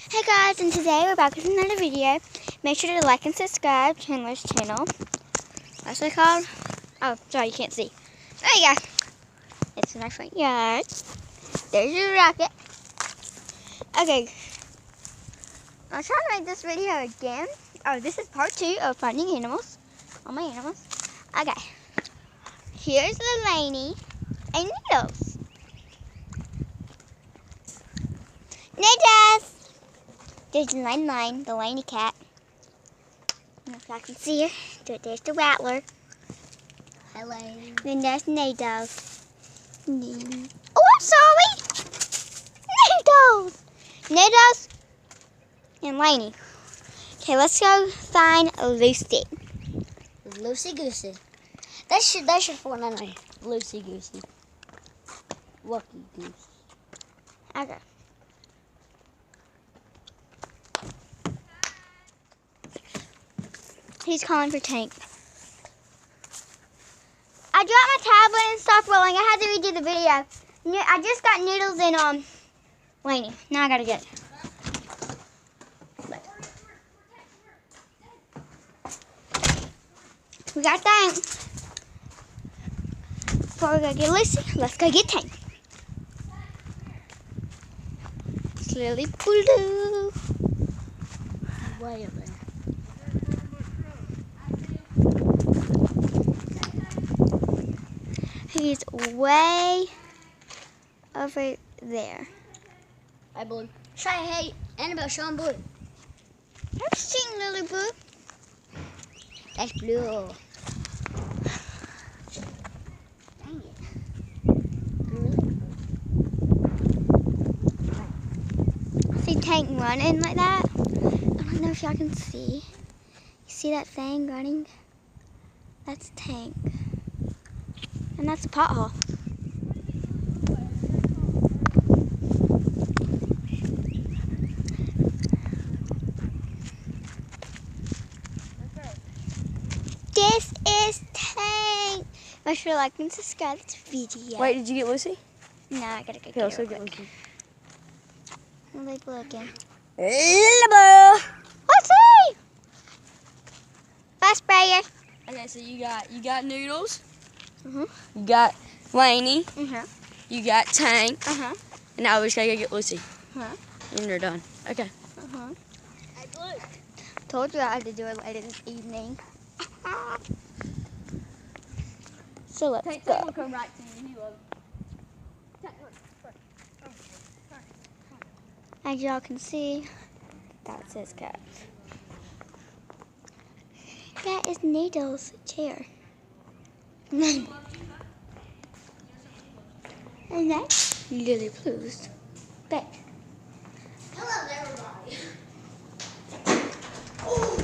Hey guys, and today we're back with another video. Make sure to like and subscribe to Chandler's channel. What's it called? Oh, sorry, you can't see. There you go. It's in our front yard. There's your rocket. Okay. I'm trying to make this video again. Oh, this is part 2 of finding animals. All my animals. Okay. Here's Lainey and Needles. Needles! There's Line, the Lainey cat. If I can see her, there's the Rattler. Hello. Then there's Needles. Oh, I'm sorry! Needles! Needles and Lainey. Okay, let's go find Lucy. Lucy Goosey. That should fall on me. Lucy Goosey. Lucky Goose. Okay. He's calling for Tank. I dropped my tablet and stopped rolling. I had to redo the video. I just got Noodles and Lainey. Now I gotta get it. We got Tank. Before we go get Lucy, let's go get Tank. Slowly blue. Way up there. He's way over there. Hi, Blue. Hey, Annabelle, show him Blue. I've seen Lily Blue. That's Blue. Dang it. I see Tank running like that. I don't know if y'all can see. You see that thing running? That's Tank. And that's a pothole. This is Tank. Make sure to like and subscribe to the video. Wait, did you get Lucy? No, I gotta go Okay, get let's her. go get Lucy. Lily Blue again. Hello. Let's see. Bye, sprayer. Okay, so you got Noodles. Mhm. You got Lainey. Mhm. You got Tank. Uh-huh. And now we just gotta go get Lucy. Uh-huh. And you're done. Okay. Uh-huh. Hey, Blue. Told you I had to do it later this evening. So let's Tank go. will come right to you. He will. As y'all can see, that's his cat. That is Needles' chair. And that's Lily Blue's bed. Hello, everybody. Oh,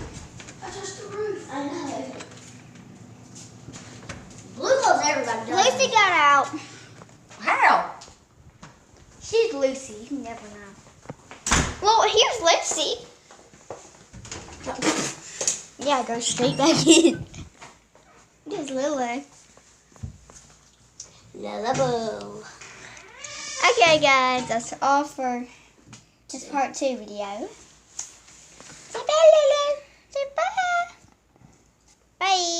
I touched the roof. I know. Blue loves everybody. Lucy got out. How? She's Lucy. You never know. Well, here's Lucy. Yeah, go straight back in. There's Lily. Lullaby. Okay, guys, that's all for this part 2 video. Say bye, Lily. Say bye. Bye.